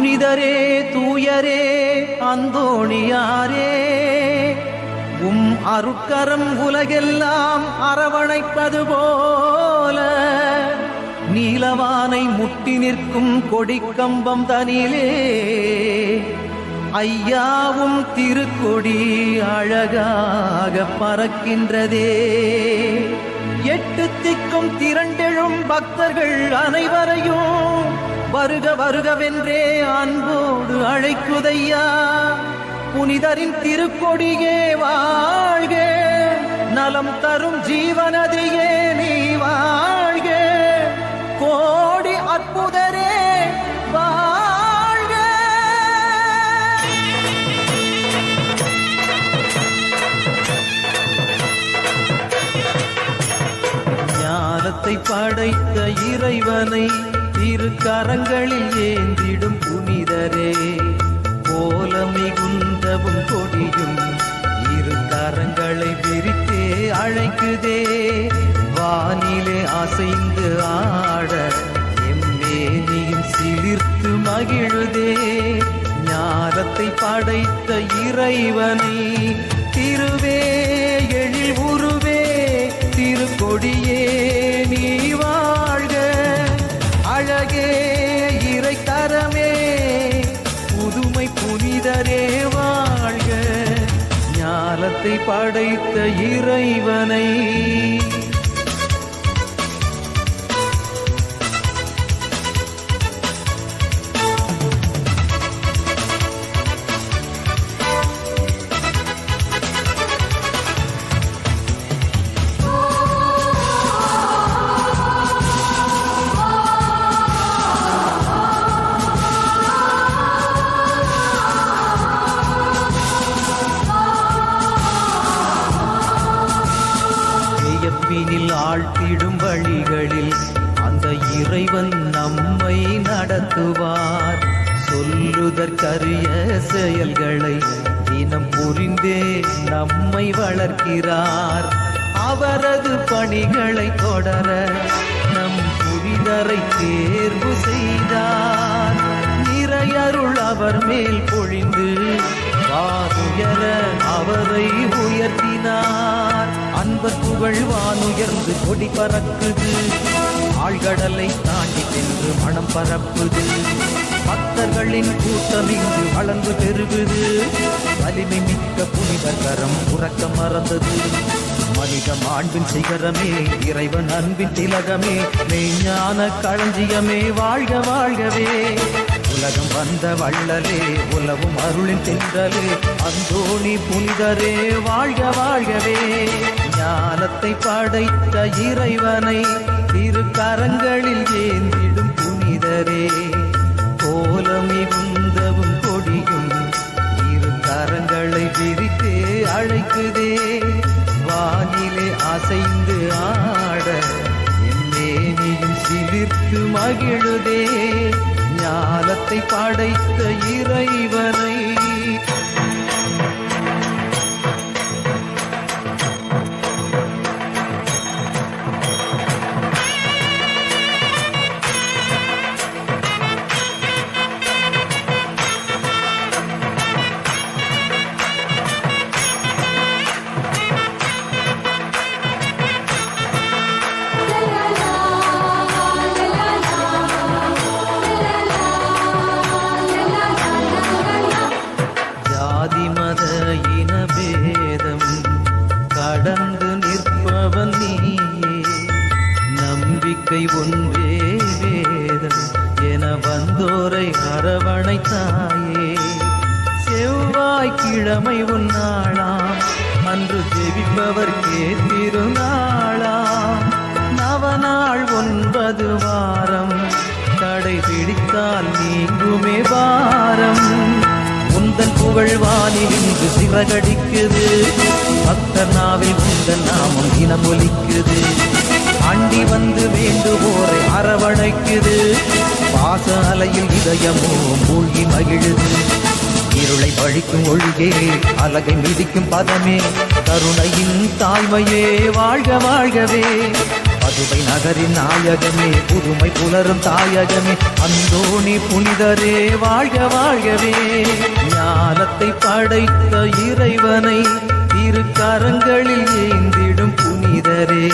புனிதரே தூயரே அந்தோணியாரே, அருட்கரம் உலகெல்லாம் அரவணைப்பது போல, நீலவானை முட்டி நிற்கும் கொடிக்கம்பம் தனிலே ஐயாவும் திருக்கொடி அழகாக பறக்கின்றதே. 8 திக்கும் திரண்டெழும் பக்தர்கள் அனைவரையும் வருக வருகவென்றே அன்போடு அழைக்குதையா. புனிதரின் திருக்கொடியே வாழ்க, நலம் தரும் ஜீவனதியே நீ வாழ்க, கோடி அற்புதரே வாழ்க. ஞானத்தை படைத்த இறைவனை திருக்கரங்களில் ஏந்திடும் புனிதரே, போல மிகுந்தவும் கொடியும் இரு கரங்களை விரித்தே அழைக்குதே. வானிலே அசைந்து ஆட எம்மேனியும் சிலிர்த்து மகிழுதே. ஞானத்தை படைத்த இறைவனை திருவே எழில் உருவே திருக்கொடியே நீ வாழ்க. அழகே இறை கரமே புதுமை புனிதரே வாழ்க. ஞானத்தை படைத்த இறைவனை ஆழ்த்திடும் வழிகளில் அந்த இறைவன் நம்மை நடத்துவார். சொல்லுதற்கரிய செயல்களை தினம் புரிந்தே நம்மை வளர்க்கிறார். அவரது பணிகளை தொடர நம் புனிதரை தேர்வு செய்தார். நிறையருள் அவர் மேல் பொழிந்து வானுயர அவரை உயர்த்தினார். அன்பர் புகழ் வானுயர்ந்து கொடி பறக்குது, ஆழ்கடலை தாண்டி சென்று மனம் பரப்புது. பக்தர்களின் கூட்டம் இங்கு வளர்ந்து பெருகுது. வலிமை மிக்க புனிதர் கரம் உறக்க மறந்தது. மனித மாண்பின் சிகரமே இறைவன் அன்பின் திலகமே, மெய்ஞான களஞ்சியமே வாழ்க வாழ்கவே. உலகம் வந்த வள்ளலே உலவும் அருளின் தென்றலே, அந்தோணி புனிதரே வாழ்க வாழ்கவே. ஞானத்தை படைத்த இறைவனை திருக்கரங்களில் ஏந்திடும் புனிதரே, கோலமிகுந்தவும் கொடியும் இரு கரங்களை விரித்தே அழைக்குதே. வானிலே அசைந்து ஆட எம்மேனியும் சிலிர்த்து மகிழுதே. ஞானத்தை படைத்த இறைவனை கடந்து நிற்பவன் நீயே, நம்பிக்கை ஒன்றே வேதம் என வந்தோரை அரவணைத்தாயே. செவ்வாய்க்கிழமை உன்னாளாம், அன்று ஜெபிப்பவர்க்கே திருநாளாம். நவநாள் 9 வாரம் கடை பிடித்தால் நீங்குமே வாரம். உந்தன் புகழ் வானில் இன்று சிறகடிக்குது, பக்தர் நாவில் உந்தன் நாமம் தினம் ஒலிக்குது. ஆண்டி வந்து வேண்டுவோரை அரவணைக்குது, பாச அலையில் இதயமோ மூழ்கி மகிழுது. இருளை பழிக்கும் ஒழுகே அலகை மிதிக்கும் பதமே, கருணையின் தாய்மையே வாழ்க வாழ்கவே. பதுவை நகரின் நாயகமே புதுமை புலரும் தாயகமே அந்தோணி புனிதரே வாழ்க வாழ்கவே. ஞானத்தை படைத்த இறைவனை திருக்கரங்களில் ஏந்திடும் புனிதரே